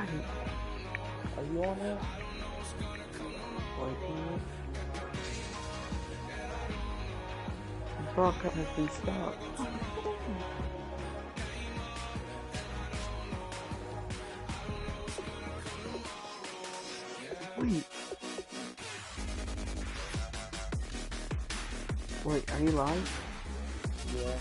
Are you on it? Like here? The broadcast has been stopped. Wait, are you live? Yeah.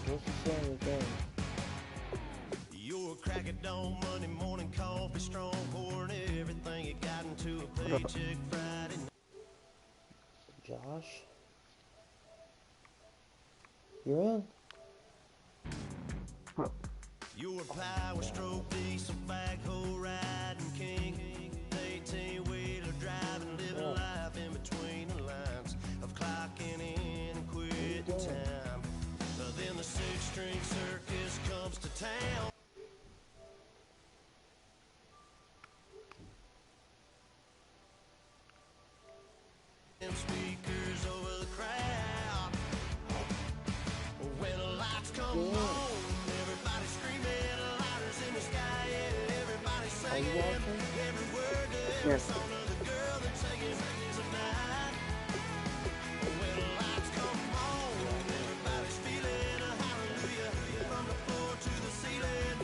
What's the song again? You're a crack at dawn, Monday morning coffee, strong pouring everything you got into a paycheck Friday night. Josh? You're in? You're a power stroke, diesel backhoe riding king. 18-wheeler driving, living life in between the lines of clocking in and quitting time. Then the six-string circus comes to town. Speakers over the crowd. When the lights come on, everybody screaming, lighters in the sky, yeah, everybody singing, every word to every song of the girl that's singing tonight. When the lights come on, everybody's feeling a hallelujah from the floor to the ceiling.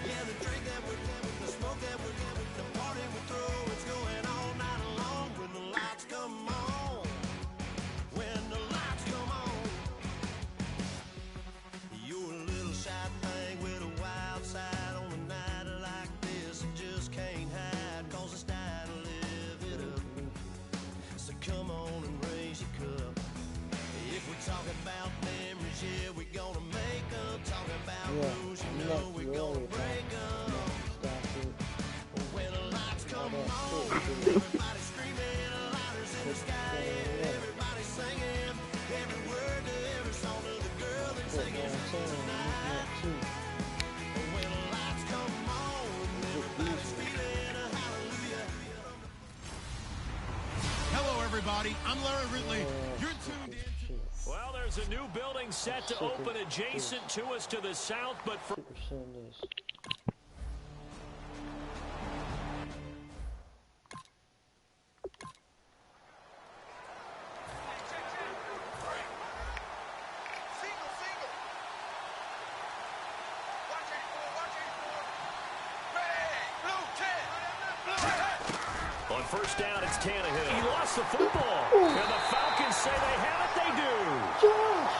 Yeah, the drink that we're having, the smoke that we're having, the party we throw, it's going all night long. When the lights come on, when the lights come on, you're a little shy thing with a wild side on a night like this. You just can't hide, cause it's time to live it up. So come on and raise your cup. If we're talking about memories, yeah, we're gonna make them. Talking about rules, you know we're gonna break them. When the lights come on, everybody screaming, lighters in the sky, yeah, everybody singing, every word to every song of the girl that's singing tonight. When the lights come on, everybody's feeling a hallelujah. Hello, everybody. I'm Larry Ridley. You're tuned in. Well, there's a new building set to open adjacent to us to the south, but for Super Sundays. on first down, it's Tannehill. He lost the football. And the Falcons say they have it. They do. Josh!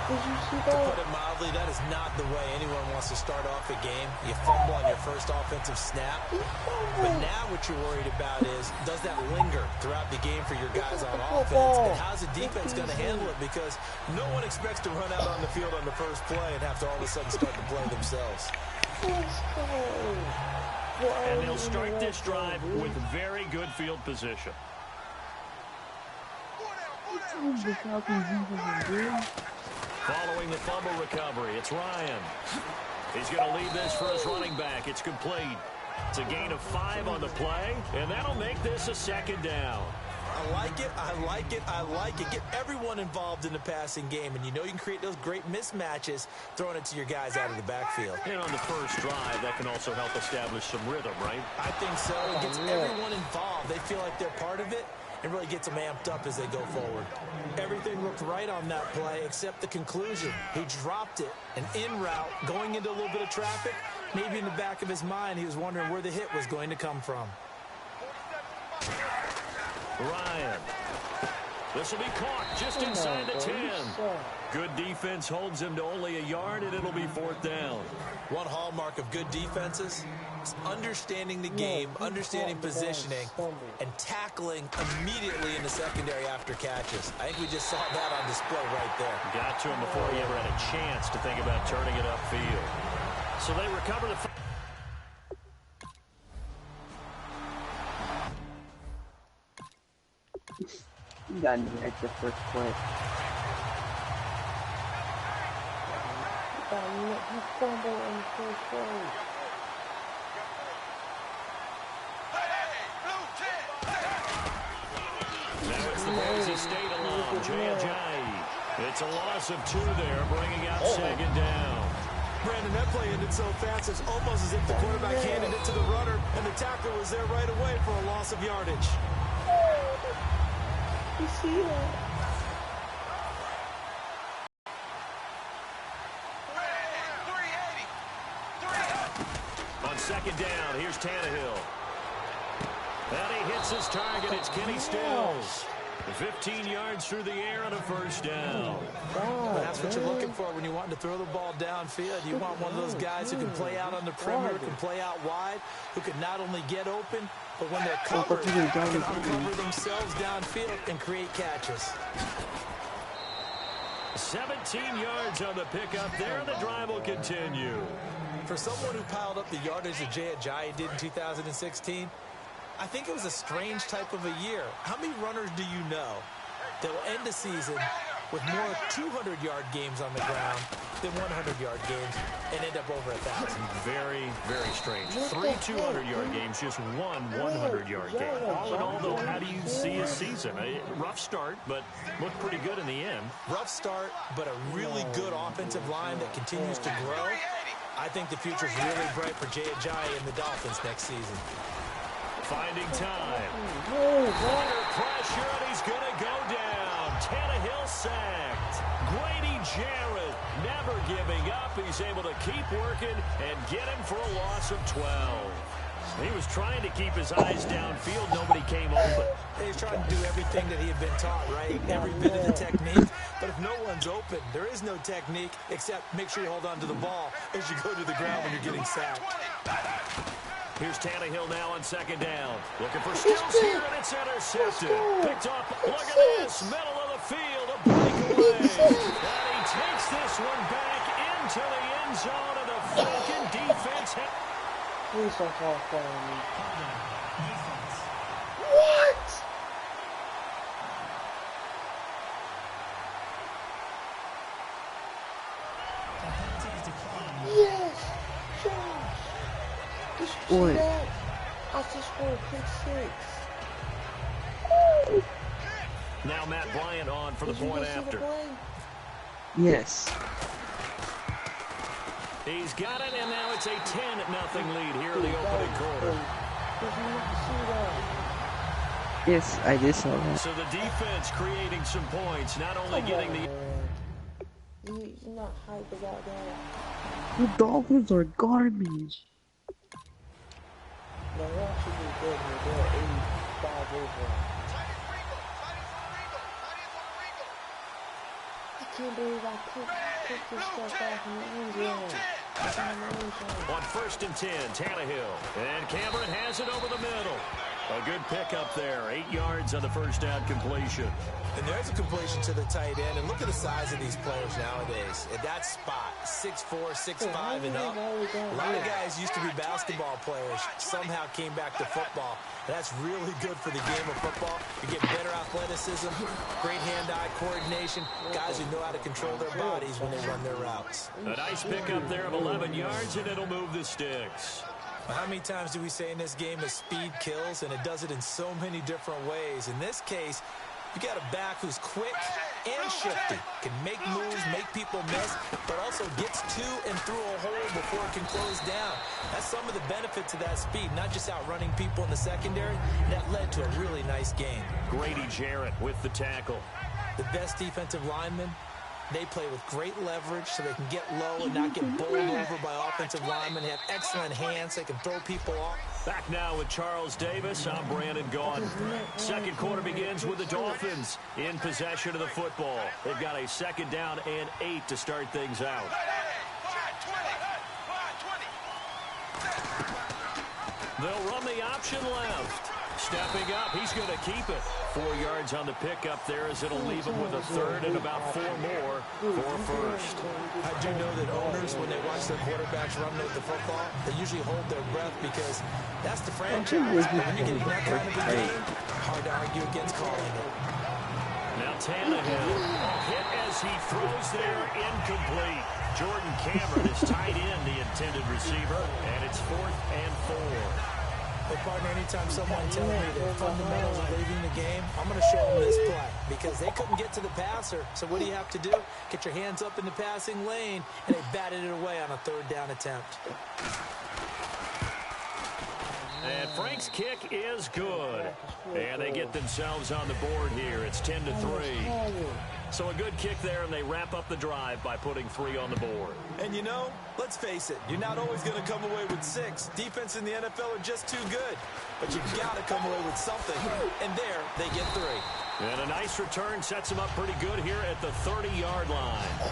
Did you see that? To put it mildly, that is not the way anyone wants to start off a game. You fumble on your first offensive snap. But now what you're worried about is, does that linger throughout the game for your guys on offense? And how's the defense going to handle it? Because no one expects to run out on the field on the first play and have to all of a sudden start to play themselves. And they'll start this drive with very good field position. Following the fumble recovery, it's Ryan. He's going to lead this for his running back. It's complete. It's a gain of 5 on the play, and that'll make this a second down. I like it, I like it, I like it. Get everyone involved in the passing game, and you know you can create those great mismatches throwing it to your guys out of the backfield. And on the first drive, that can also help establish some rhythm, right? I think so. It gets everyone involved. They feel like they're part of it, and really gets them amped up as they go forward. Everything looked right on that play except the conclusion. He dropped it, an in route, going into a little bit of traffic. Maybe in the back of his mind, he was wondering where the hit was going to come from. Ryan. This will be caught just inside the 10. Good defense holds him to only a yard, and it'll be 4th down. One hallmark of good defenses is understanding the game, understanding positioning, and tackling immediately in the secondary after catches. I think we just saw that on display right there. Got to him before he ever had a chance to think about turning it upfield. So they recover the... He got nicked the first play. He fumbled in the first play. Now it's the Boise State alum, Jay. It's a loss of 2 there, bringing out second down. Brandon, that play ended so fast, it's almost as if the quarterback handed it to the runner, and the tackler was there right away for a loss of yardage. You see that? On second down, here's Tannehill. And he hits his target. It's Kenny Stills. 15 yards through the air on a first down. That's what you're looking for when you want to throw the ball downfield. You want one of those guys who can play out on the perimeter, can play out wide, who can not only get open, but when they're covered, can uncover themselves downfield and create catches. 17 yards on the pickup there, and the drive will continue. For someone who piled up the yardage that Jay Ajayi did in 2016, I think it was a strange type of a year. How many runners do you know that will end the season with more 200-yard games on the ground than 100-yard games and end up over 1,000? Very, very strange. 3 200-yard games, just 1 100-yard game. All in all, though, how do you see a season? A rough start, but looked pretty good in the end. Rough start, but a really good offensive line that continues to grow. I think the future's really bright for Jay Ajayi and the Dolphins next season. Finding time. Under pressure, and he's going to go down. Tannehill sacked. Grady Jarrett never giving up. He's able to keep working and get him for a loss of 12. He was trying to keep his eyes downfield. Nobody came open. He's trying to do everything that he had been taught, right? Every bit of the technique. But if no one's open, there is no technique except make sure you hold on to the ball as you go to the ground when you're getting sacked. Here's Tannehill now on second down. Looking for Stills here, and it's intercepted. Picked up. Look at this. Middle of the field. A breakaway. And he takes this one back into the end zone, and the Falcon defense. Please don't call fire on me. What? Yes! What? I just scored pick 6. Now Matt Bryant on for the point after. Yes. He's got it, and now it's a 10-0 lead here in the opening quarter. Yes, I did saw that. So the defense creating some points, not only getting the... You're not hyped about that. The Dolphins are garbage. No, y'all should be good. They're 85 over. I can't believe I picked this stuff off in the end zone. On 1st and 10, Tannehill. And Cameron has it over the middle. A good pickup there. 8 yards on the first down completion. And there's a completion to the tight end. And look at the size of these players nowadays. At that spot, 6'4", 6'5", and up. A lot of guys used to be basketball players. Somehow came back to football. And that's really good for the game of football. You get better athleticism, great hand-eye coordination, guys who know how to control their bodies when they run their routes. A nice pickup there of 11 yards, and it'll move the sticks. How many times do we say in this game that speed kills, and it does it in so many different ways? In this case, you got a back who's quick and shifty, can make moves, make people miss, but also gets to and through a hole before it can close down. That's some of the benefits of that speed, not just outrunning people in the secondary. That led to a really nice game. Grady Jarrett with the tackle. The best defensive linemen, they play with great leverage so they can get low and not get bowled over by offensive linemen. They have excellent hands. They can throw people off. Back now with Charles Davis. I'm Brandon Gaudin. Second quarter begins with the Dolphins in possession of the football. They've got a 2nd down and 8 to start things out. They'll run the option left. Stepping up, he's going to keep it. 4 yards on the pickup there as it'll leave him with a 3rd and about 4 more for a first. I do know that owners, when they watch their quarterbacks run with the football, they usually hold their breath because that's the franchise. But when you're getting that kind of a game, hard to argue against calling it. Tannehill. Hit as he throws there, incomplete. Jordan Cameron is tied in the intended receiver, and it's 4th and 4. Hey, partner, anytime someone tells me the fundamentals of leaving the game, I'm going to show them this play because they couldn't get to the passer. So what do you have to do? Get your hands up in the passing lane, and they batted it away on a 3rd down attempt. And Frank's kick is good. And they get themselves on the board here. It's 10-3. So a good kick there, and they wrap up the drive by putting 3 on the board. And you know, let's face it, you're not always going to come away with 6. Defense in the NFL are just too good. But you've got to come away with something. And there, they get 3. And a nice return sets them up pretty good here at the 30-yard line.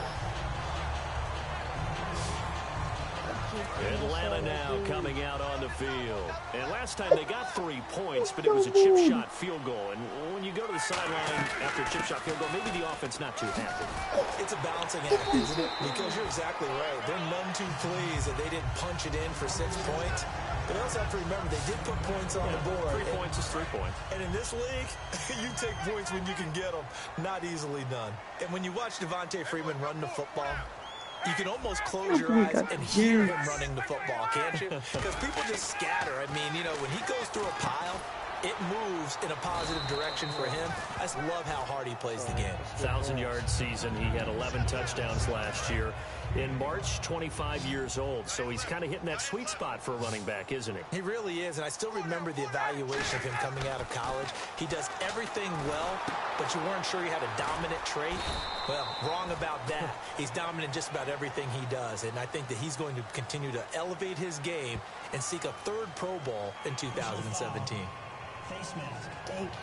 Atlanta now coming out on the field. And last time they got 3 points, but it was a chip shot field goal. And when you go to the sideline after a chip shot field goal, maybe the offense not too happy. It's a balancing act, isn't it? Because you're exactly right. They're none too pleased that they didn't punch it in for 6 points. But you also have to remember, they did put points on the board. 3 points is 3 points. And in this league, you take points when you can get them. Not easily done. And when you watch Devontae Freeman run the football, you can almost close your eyes and hear him running the football, can't you? Because people just scatter. I mean, you know, when he goes through a pile, it moves in a positive direction for him. I just love how hard he plays the game. 1,000-yard season. He had 11 touchdowns last year. In March, 25 years old. So he's kind of hitting that sweet spot for a running back, isn't he? He really is, and I still remember the evaluation of him coming out of college. He does everything well, but you weren't sure he had a dominant trait. Well, wrong about that. He's dominant just about everything he does, and I think that he's going to continue to elevate his game and seek a 3rd Pro Bowl in 2017. Face mask.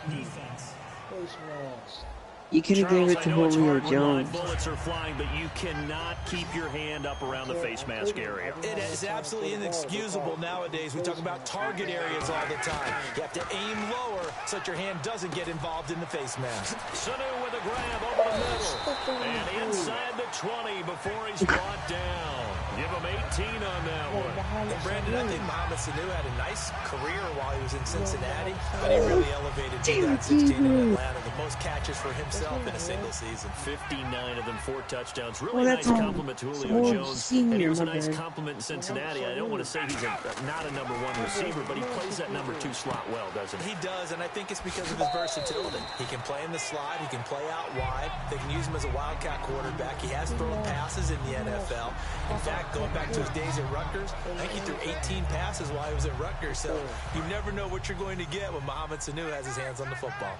Defense. Face mask. You could have gave it to Julio Jones. Bullets are flying, but you cannot keep your hand up around the face mask area. It is absolutely inexcusable nowadays. We talk about target areas all the time. You have to aim lower so that your hand doesn't get involved in the face mask. Sanu with a grab over the middle. And inside the 20 before he's brought down. Give him 18 on that one. And Brandon, I think Mohamed Sanu had a nice career while he was in Cincinnati, but he really elevated 2016 in Atlanta. The most catches for himself in a single season. 59 of them, 4 touchdowns. Really nice compliment to Julio Jones. And here's a nice compliment in Cincinnati. I don't want to say he's not a number 1 receiver, but he plays that number 2 slot well, doesn't he? He does, and I think it's because of his versatility. He can play in the slot. He can play out wide. They can use him as a wildcat quarterback. He has thrown passes in the NFL. In fact, going back to his days at Rutgers, I think he threw 18 passes while he was at Rutgers. So you never know what you're going to get when Mohamed Sanu has his hands on the football.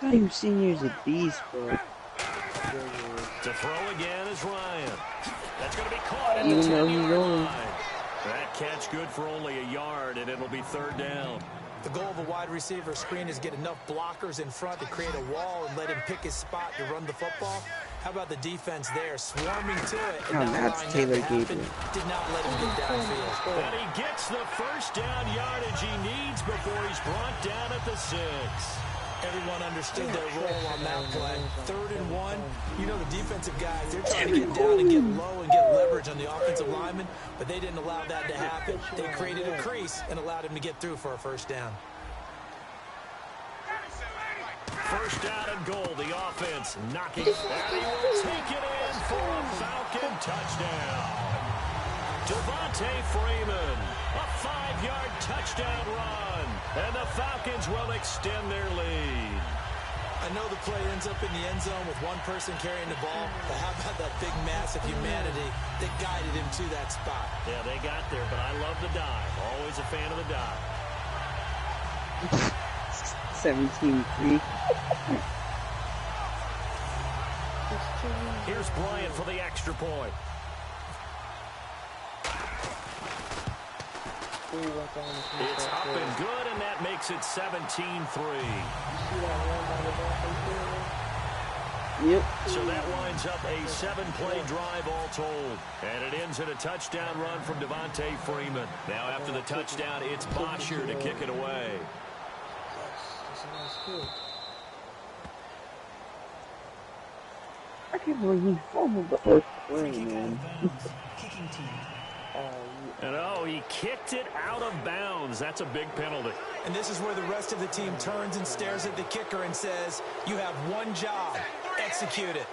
I thought Senior's a beast, bro. To throw again is Ryan. That's going to be caught at the 10-yard line. That catch good for only a yard, and it'll be 3rd down. The goal of a wide receiver screen is get enough blockers in front to create a wall and let him pick his spot to run the football. How about the defense there, swarming to it, and that's Taylor Gabriel. Did not let him get downfield. And he gets the 1st down yardage he needs before he's brought down at the 6. Everyone understood their role on that play. 3rd and 1. You know the defensive guys, they're trying to get down and get low and get leverage on the offensive lineman, but they didn't allow that to happen. They created a crease and allowed him to get through for a 1st down. 1st down and goal, the offense knocking. And he will take it in for a Falcon touchdown. Devontae Freeman, a 5-yard touchdown run. And the Falcons will extend their lead. I know the play ends up in the end zone with one person carrying the ball, but how about that big mass of humanity that guided him to that spot? Yeah, they got there, but I love the dive. Always a fan of the dive. 17-3. Here's Bryant for the extra point. It's up and good, and that makes it 17-3. Yep. So that winds up a 7-play drive all told. And it ends in a touchdown run from Devontae Freeman. Now after the touchdown, it's Bosher to kick it away. I can't believe he fumbled the first play, man. Kicking team. And oh, he kicked it out of bounds. That's a big penalty. And this is where the rest of the team turns and stares at the kicker and says, you have one job. Execute it.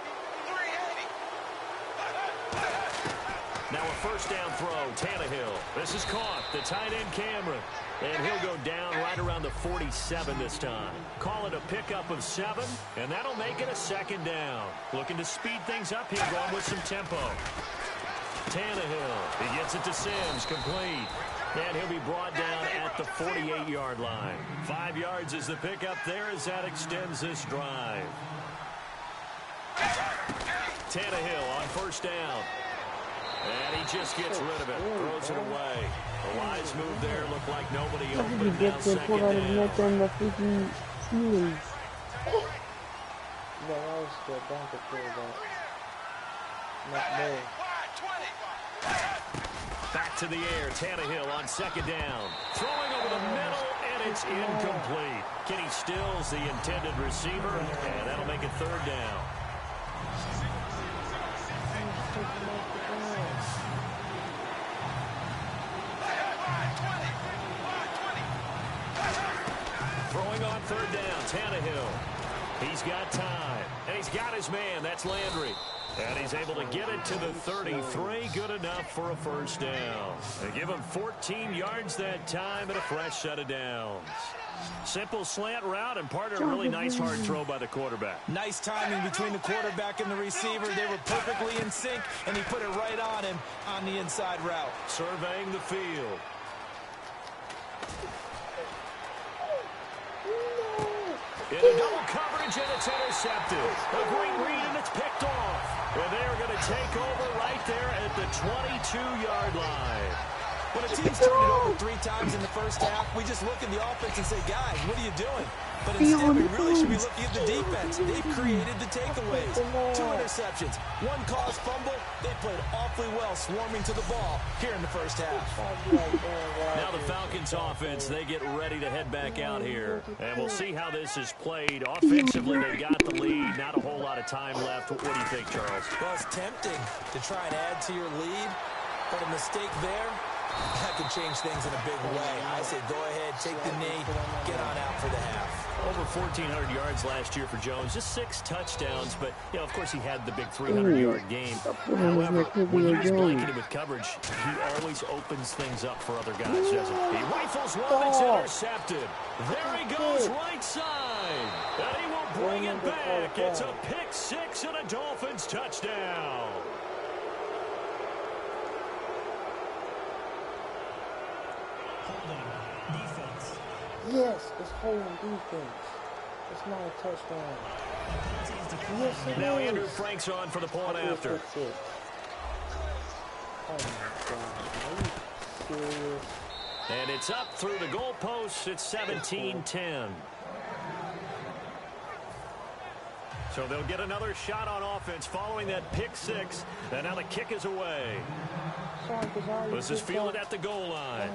Now a first down throw, Tannehill. This is caught, the tight end Cameron. And he'll go down right around the 47 this time. Call it a pickup of 7, and that'll make it a second down. Looking to speed things up here, going with some tempo. Tannehill, he gets it to Sims, complete. And he'll be brought down at the 48-yard line. 5 yards is the pickup there as that extends this drive. Tannehill on first down. And he just gets rid of it, throws it away. The wise move there, looked like nobody open. Now second down. The freaking Steelers. No, that was the Bronco quarterback. Not me. Back to the air, Tannehill on second down. Throwing over the middle, and it's incomplete. Kenny Stills, the intended receiver, and that'll make it third down. Throwing on third down, Tannehill. He's got time, and he's got his man. That's Landry. And he's able to get it to the 33. Good enough for a first down. They give him 14 yards that time and a fresh set of downs. Simple slant route and part of a really nice hard throw by the quarterback. Nice timing between the quarterback and the receiver. They were perfectly in sync, and he put it right on him on the inside route. Surveying the field. Into double coverage, and it's intercepted. A great read, and it's picked off. And they're going to take over right there at the 22-yard line. When a team's turned it over 3 times in the first half, we just look at the offense and say, guys, what are you doing? But instead, we really should be looking at the defense. They've created the takeaways. 2 interceptions, 1 caused fumble. They played awfully well swarming to the ball here in the first half. Now the Falcons offense, they get ready to head back out here. And we'll see how this is played. Offensively, they got the lead. Not a whole lot of time left. What do you think, Charles? Well, it's tempting to try and add to your lead, but a mistake there, that could change things in a big way. I say go ahead, take the knee, get on out for the half. Over 1,400 yards last year for Jones. Just 6 touchdowns, but, you know, of course he had the big 300-yard game. However, when he's blanketed with coverage, he always opens things up for other guys, doesn't he? He rifles one, it's intercepted. There he goes, right side. And he will bring it back. It's a pick 6 and a Dolphins touchdown. Defense. Yes, it's holding defense. It's not a touchdown. Yes, it Now is. Andrew Frank's on for the point after. Oh my God, are you serious? And it's up through the goalposts. It's 17-10. So they'll get another shot on offense following that pick 6. And now the kick is away. This is fielded at the goal line.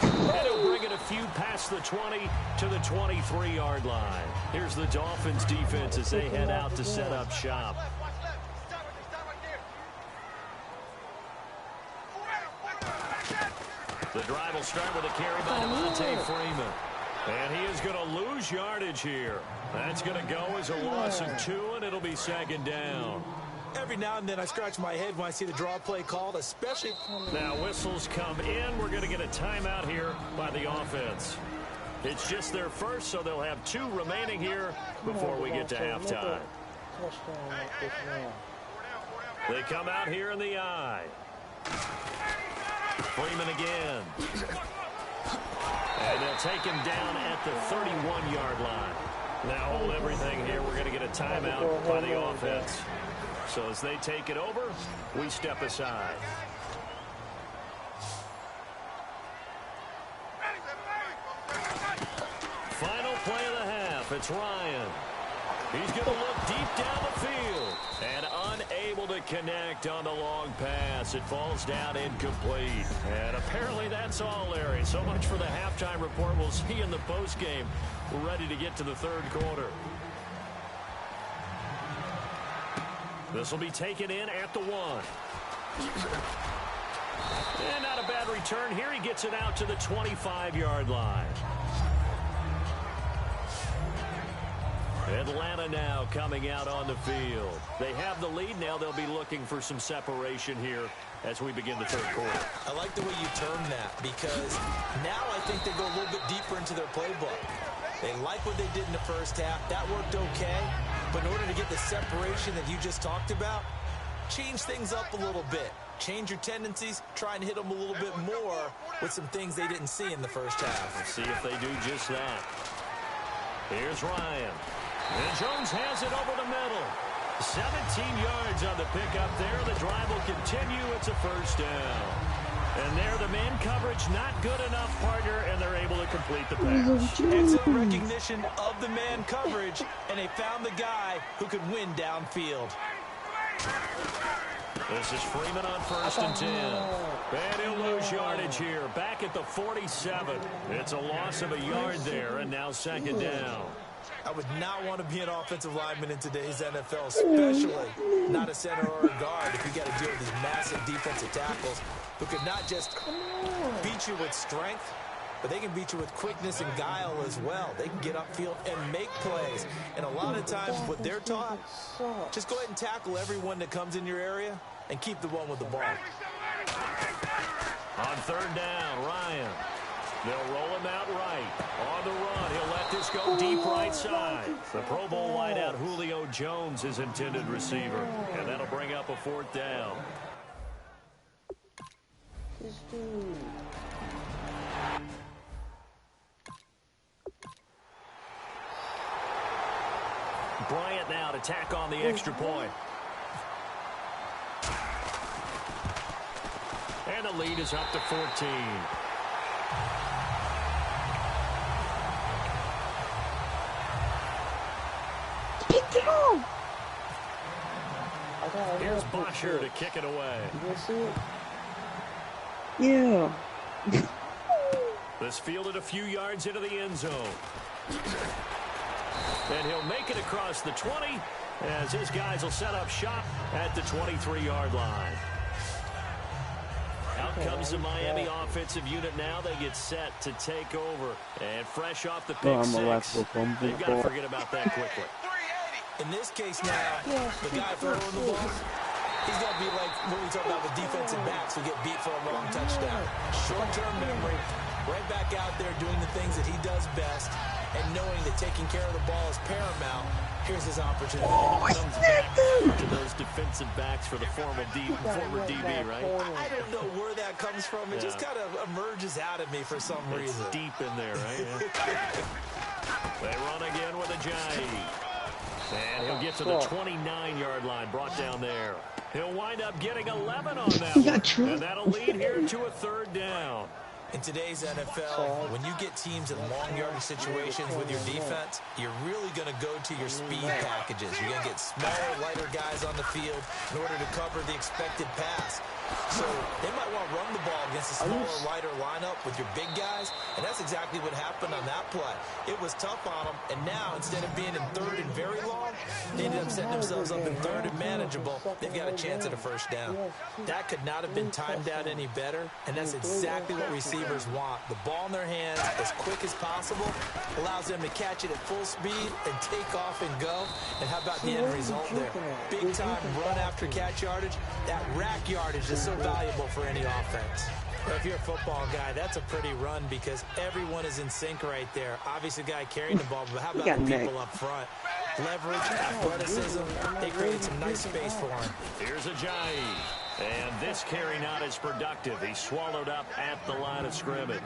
And he'll bring it a few past the 20 to the 23-yard line. Here's the Dolphins defense as they head out to set up shop. The drive will start with a carry by Devontae Freeman. And he is going to lose yardage here. That's going to go as a loss of 2, and it'll be second down. Every now and then I scratch my head when I see the draw play called, especially. Now whistles come in. We're going to get a timeout here by the offense. It's just their first, so they'll have 2 remaining here before we get to halftime. They come out here in the eye. Freeman again. And they'll take him down at the 31-yard line. Now hold everything here. We're going to get a timeout by the offense. So as they take it over, we step aside. Final play of the half. It's Ryan. He's going to look deep down the field. And unable to connect on the long pass. It falls down incomplete. And apparently that's all, Larry. So much for the halftime report. We'll see in the postgame. We're ready to get to the third quarter. This will be taken in at the 1. And not a bad return here. He gets it out to the 25-yard line. Atlanta now coming out on the field. They have the lead. Now they'll be looking for some separation here as we begin the third quarter. I like the way you term that because now I think they go a little bit deeper into their playbook. They like what they did in the first half. That worked okay. But in order to get the separation that you just talked about, change things up a little bit. Change your tendencies. Try and hit them a little bit more with some things they didn't see in the first half. Let's see if they do just that. Here's Ryan. And Jones has it over the middle. 17 yards on the pickup there. The drive will continue. It's a first down. And there, the man coverage not good enough, partner, and they're able to complete the pass. Excellent recognition of the man coverage, and they found the guy who could win downfield. This is Freeman on 1st and 10. And he'll lose yardage here. Back at the 47. It's a loss of a yard there, and now second down. I would not want to be an offensive lineman in today's NFL, especially not a center or a guard if you got to deal with these massive defensive tackles who could not just beat you with strength, but they can beat you with quickness and guile as well. They can get upfield and make plays. And a lot of times what they're taught, just go ahead and tackle everyone that comes in your area and keep the one with the ball. On third down, Ryan. They'll roll him out right. On the run, he'll let this go deep right side. The Pro Bowl wideout Julio Jones, his intended receiver. And that'll bring up a fourth down. This dude. Bryant now to tack on the extra point. And the lead is up to 14. Here's Bosher to kick it away. You see it? Yeah. This fielded a few yards into the end zone. And he'll make it across the 20 as his guys will set up shop at the 23-yard line. Out comes the Miami offensive unit now. They get set to take over. And fresh off the pick six, they've got to forget about that quickly. In this case now, the guy throwing the ball, he's got to be like what we talk about with defensive backs who get beat for a long touchdown. Short-term memory, right back out there doing the things that he does best, and knowing that taking care of the ball is paramount. Here's his opportunity. Comes back to those defensive backs for the former DB, right? I don't know where that comes from. It just kind of emerges out of me for some reason. It's deep in there, right? Yeah. They run again with Ajayi. And he'll get to the 29-yard line, brought down there. He'll wind up getting 11 on that one. And that'll lead here to a third down. In today's NFL, when you get teams in long yardage situations with your defense, you're really going to go to your speed packages. You're going to get smaller, lighter guys on the field in order to cover the expected pass. So they might want to run the ball against a smaller, lighter lineup with your big guys, and that's exactly what happened on that play. It was tough on them, and now instead of being in third and very long, they ended up setting themselves up in third and manageable. They've got a chance at a first down. That could not have been timed out any better, and that's exactly what receivers want. The ball in their hands as quick as possible allows them to catch it at full speed and take off and go. And how about the end result there? Big time run after catch yardage. That rack yardage is so valuable for any offense. Well, if you're a football guy, that's a pretty run because everyone is in sync right there. Obviously, the guy carrying the ball, but how about the people up front? Leverage, athleticism, they created some nice space for him. Here's Ajayi. And this carry not as productive. He's swallowed up at the line of scrimmage.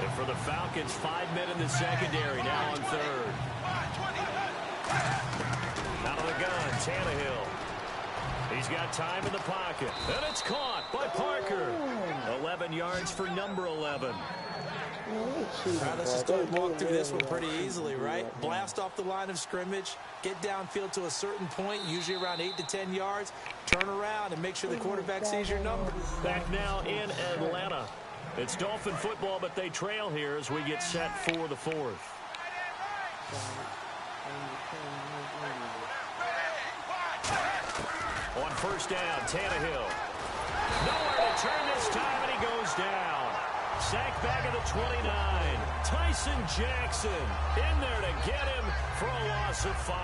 And for the Falcons, 5 men in the secondary, now on third. Out of the gun, Tannehill. He's got time in the pocket. And it's caught by Parker. 11 yards for number 11. All right, let's just go and walk through this one pretty easily, right? Blast off the line of scrimmage, get downfield to a certain point, usually around 8 to 10 yards, turn around and make sure the quarterback sees your number. Back now in Atlanta. It's Dolphin football, but they trail here as we get set for the fourth. On first down, Tannehill. Nowhere to turn this time, and he goes down. Sacked back at the 29. Tyson Jackson in there to get him for a loss of 5.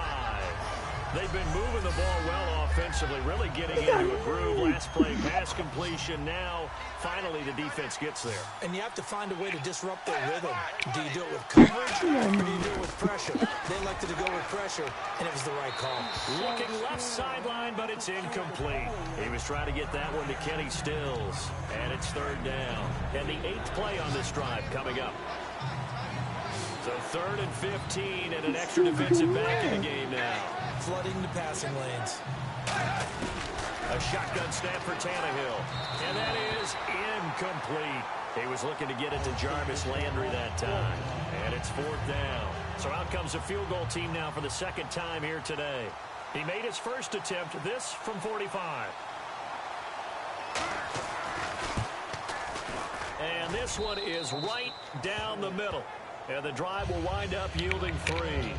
They've been moving the ball well offensively, really getting into a groove. Last play, pass completion. Now, finally, the defense gets there. And you have to find a way to disrupt their rhythm. Do you do it with coverage, or do you do it with pressure? They elected to go with pressure, and it was the right call. Looking left sideline, but it's incomplete. He was trying to get that one to Kenny Stills, and it's third down. And the 8th play on this drive coming up. So 3rd and 15, and an extra defensive back in the game now. Flooding the passing lanes. A shotgun snap for Tannehill. And that is incomplete. He was looking to get it to Jarvis Landry that time. And it's 4th down. So out comes a field goal team now for the 2nd time here today. He made his first attempt, this from 45. And this one is right down the middle. And the drive will wind up yielding 3.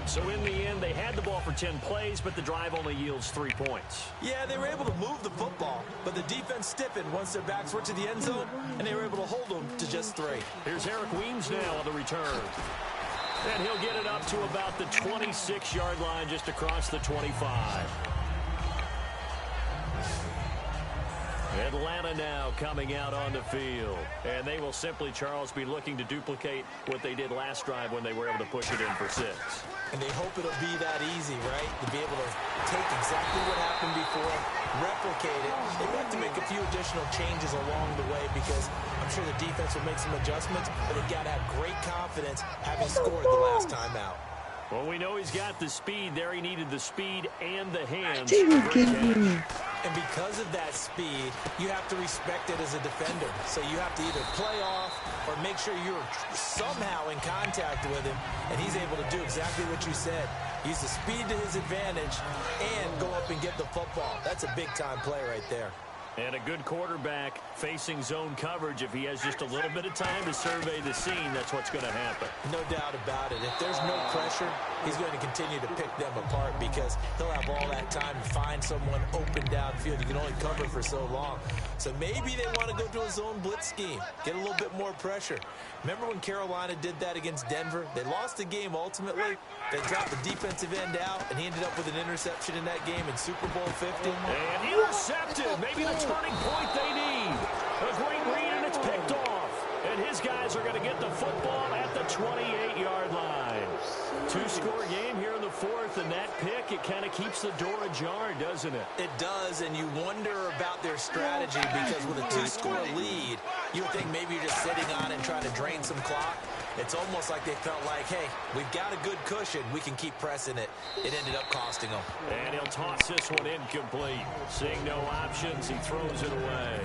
So in the end, they had the ball for 10 plays, but the drive only yields 3 points. Yeah, they were able to move the football, but the defense stiffened once their backs were to the end zone, and they were able to hold them to just 3. Here's Eric Weems now on the return. And he'll get it up to about the 26-yard line, just across the 25. Atlanta now coming out on the field. And they will simply, Charles, be looking to duplicate what they did last drive when they were able to push it in for 6. And they hope it'll be that easy, right? To be able to take exactly what happened before, replicate it. They have to make a few additional changes along the way because I'm sure the defense will make some adjustments, but they've got to have great confidence having scored the last time out. Well, we know he's got the speed there. He needed the speed and the hands. And because of that speed, you have to respect it as a defender. So you have to either play off or make sure you're somehow in contact with him, and he's able to do exactly what you said. Use the speed to his advantage and go up and get the football. That's a big-time play right there. And a good quarterback facing zone coverage. If he has just a little bit of time to survey the scene, that's what's going to happen. No doubt about it. If there's no pressure, he's going to continue to pick them apart because he'll have all that time to find someone open downfield. You can only cover for so long. So maybe they want to go to a zone blitz scheme, get a little bit more pressure. Remember when Carolina did that against Denver? They lost the game ultimately. They dropped the defensive end out, and he ended up with an interception in that game in Super Bowl 50. And intercepted. Maybe the turning point they need. A great read, and it's picked off. And his guys are going to get the football at the 28-yard line. 2-score game here in the 4th, and that pick, it kind of keeps the door ajar, doesn't it? It does, and you wonder about their strategy because with a 2-score lead, you would think maybe you're just sitting on it and trying to drain some clock. It's almost like they felt like, hey, we've got a good cushion. We can keep pressing it. It ended up costing them. And he'll toss this one incomplete. Seeing no options, he throws it away.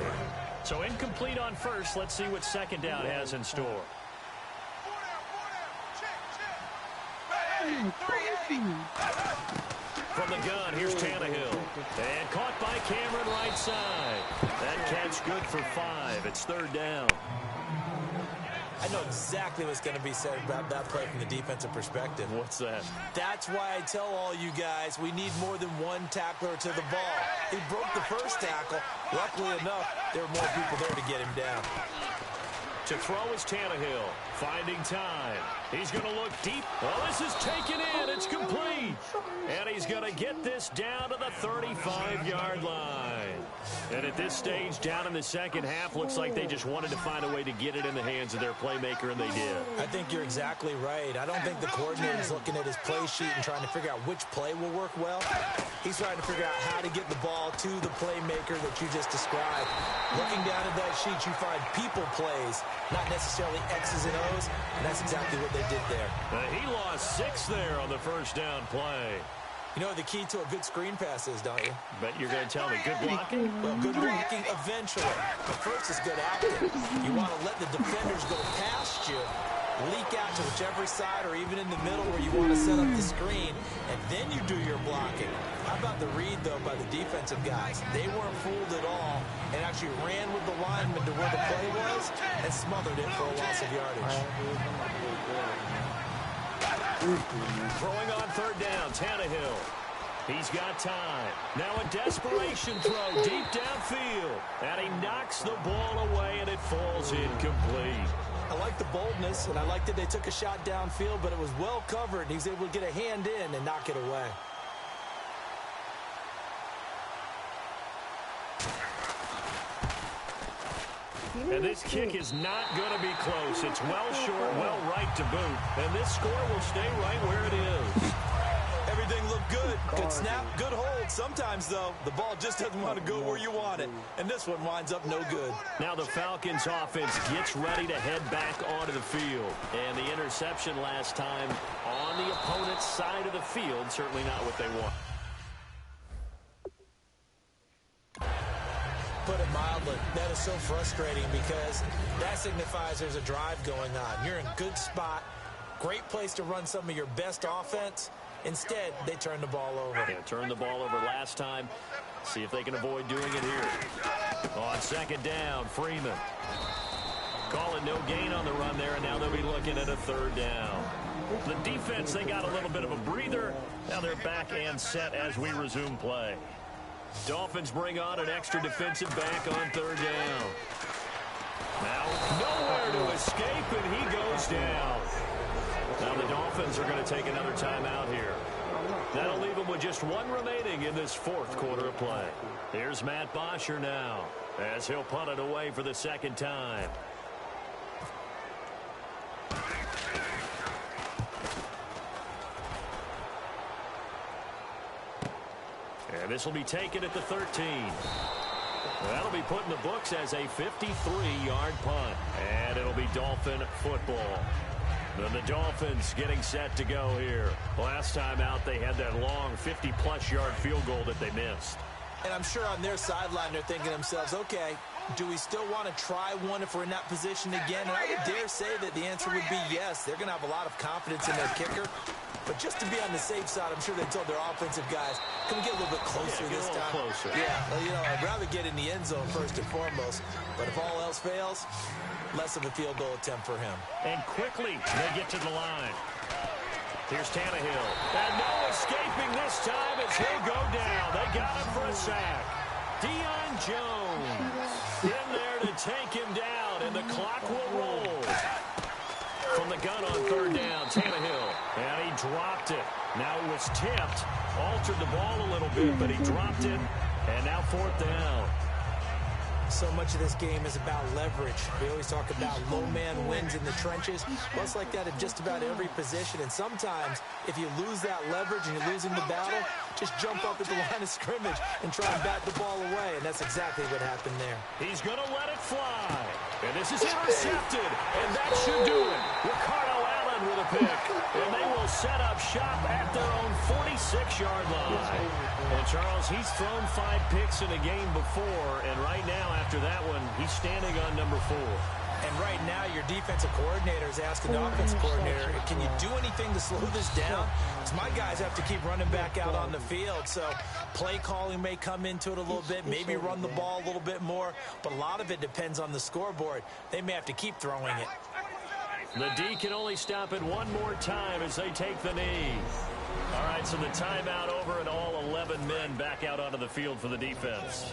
So incomplete on first. Let's see what 2nd down has in store. From the gun, here's Tannehill. And caught by Cameron right side. That catch good for 5. It's 3rd down. I know exactly what's going to be said about that play from the defensive perspective. What's that? That's why I tell all you guys we need more than one tackler to the ball. He broke the first tackle. Luckily enough, there were more people there to get him down. To throw is Tannehill, finding time. He's going to look deep. Well, this is taken in. It's complete. And he's going to get this down to the 35-yard line. And at this stage, down in the second half, looks like they just wanted to find a way to get it in the hands of their playmaker, and they did. I think you're exactly right. I don't think the coordinator is looking at his play sheet and trying to figure out which play will work well. He's trying to figure out how to get the ball to the playmaker that you just described. Looking down at that sheet, you find people plays, not necessarily X's and O's, and that's exactly what they did there. He lost 6 there on the first down play. You know what the key to a good screen pass is, don't you? Bet you're going to tell me good blocking? Well, good blocking eventually. But first is good acting. You want to let the defenders go past you, leak out to whichever side or even in the middle where you want to set up the screen, and then you do your blocking. How about the read, though, by the defensive guys? They weren't fooled at all and actually ran with the lineman to where the play was and smothered it for a loss of yardage. Throwing on third down, Tannehill. He's got time. Now a desperation throw deep downfield. And he knocks the ball away, and it falls incomplete. I like the boldness, and I like that they took a shot downfield, but it was well covered. He was able to get a hand in and knock it away. And this kick is not going to be close. It's well short, well right to boot. And this score will stay right where it is. Everything looked good. Good snap, good hold. Sometimes, though, the ball just doesn't want to go where you want it. And this one winds up no good. Now the Falcons offense gets ready to head back onto the field. And the interception last time on the opponent's side of the field, certainly not what they want. Put it mildly, that is so frustrating because that signifies there's a drive going on. You're in a good spot, great place to run some of your best offense. Instead, they turn the ball over. Yeah, turned the ball over last time. See if they can avoid doing it here. On second down, Freeman. Calling no gain on the run there, and now they'll be looking at a third down. The defense, they got a little bit of a breather. Now they're back and set as we resume play. Dolphins bring on an extra defensive back on third down. Now, nowhere to escape, and he goes down. Now the Dolphins are going to take another timeout here. That'll leave them with just one remaining in this fourth quarter of play. Here's Matt Bosher now, as he'll punt it away for the second time. And this will be taken at the 13. That'll be put in the books as a 53-yard punt. And it'll be Dolphin football. Then the Dolphins getting set to go here. Last time out, they had that long 50-plus yard field goal that they missed. And I'm sure on their sideline they're thinking to themselves, okay, do we still want to try one if we're in that position again? And I would dare say that the answer would be yes. They're going to have a lot of confidence in their kicker. But just to be on the safe side, I'm sure they told their offensive guys, can we get a little bit closer this time? Closer. Yeah, well, you know, I'd rather get in the end zone first and foremost. But if all else fails, less of a field goal attempt for him. And quickly, they get to the line. Here's Tannehill. And no escaping this time as he'll go down. They got him for a sack. Deion Jones in there to take him down, and the clock will roll. From the gun on third down, Tannehill. And he dropped it. Now it was tipped. Altered the ball a little bit, but he dropped it. And now fourth down. So much of this game is about leverage. We always talk about low man wins in the trenches. Well, it's like that in just about every position. And sometimes, if you lose that leverage and you're losing the battle, just jump up at the line of scrimmage and try and bat the ball away. And that's exactly what happened there. He's going to let it fly. And this is intercepted. And that should do it. Ricardo Allen with a pick. And they will set up shop at their own 46-yard line. And Charles, he's thrown 5 picks in a game before. And right now, after that one, he's standing on number 4. And right now, your defensive coordinator is asking the offensive coordinator, can you do anything to slow this down? Because my guys have to keep running back out on the field. So play calling may come into it a little bit, maybe run the ball a little bit more. But a lot of it depends on the scoreboard. They may have to keep throwing it. The D can only stop it one more time as they take the knee. All right, so the timeout over and all 11 men back out onto the field for the defense.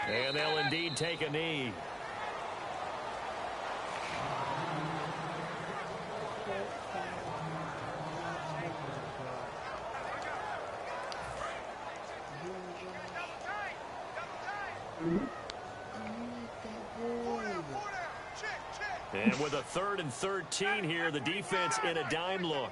And they'll indeed take a knee. And with a 3rd and 13 here, the defense in a dime look.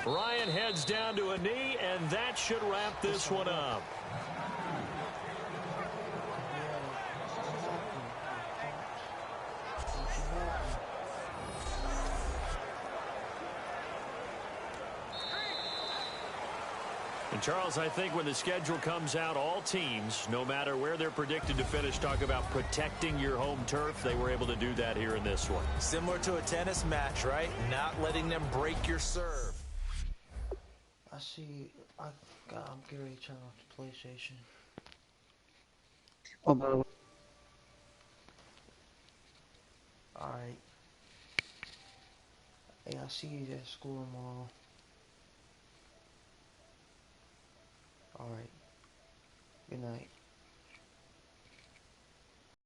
Ryan heads down to a knee, and that should wrap this one up. And Charles, I think when the schedule comes out, all teams, no matter where they're predicted to finish, talk about protecting your home turf. They were able to do that here in this one. Similar to a tennis match, right? Not letting them break your serve. I see. I'm getting ready to turn off the PlayStation. Oh, by the way. Alright. Hey, I'll see you at school tomorrow. Alright. Good night.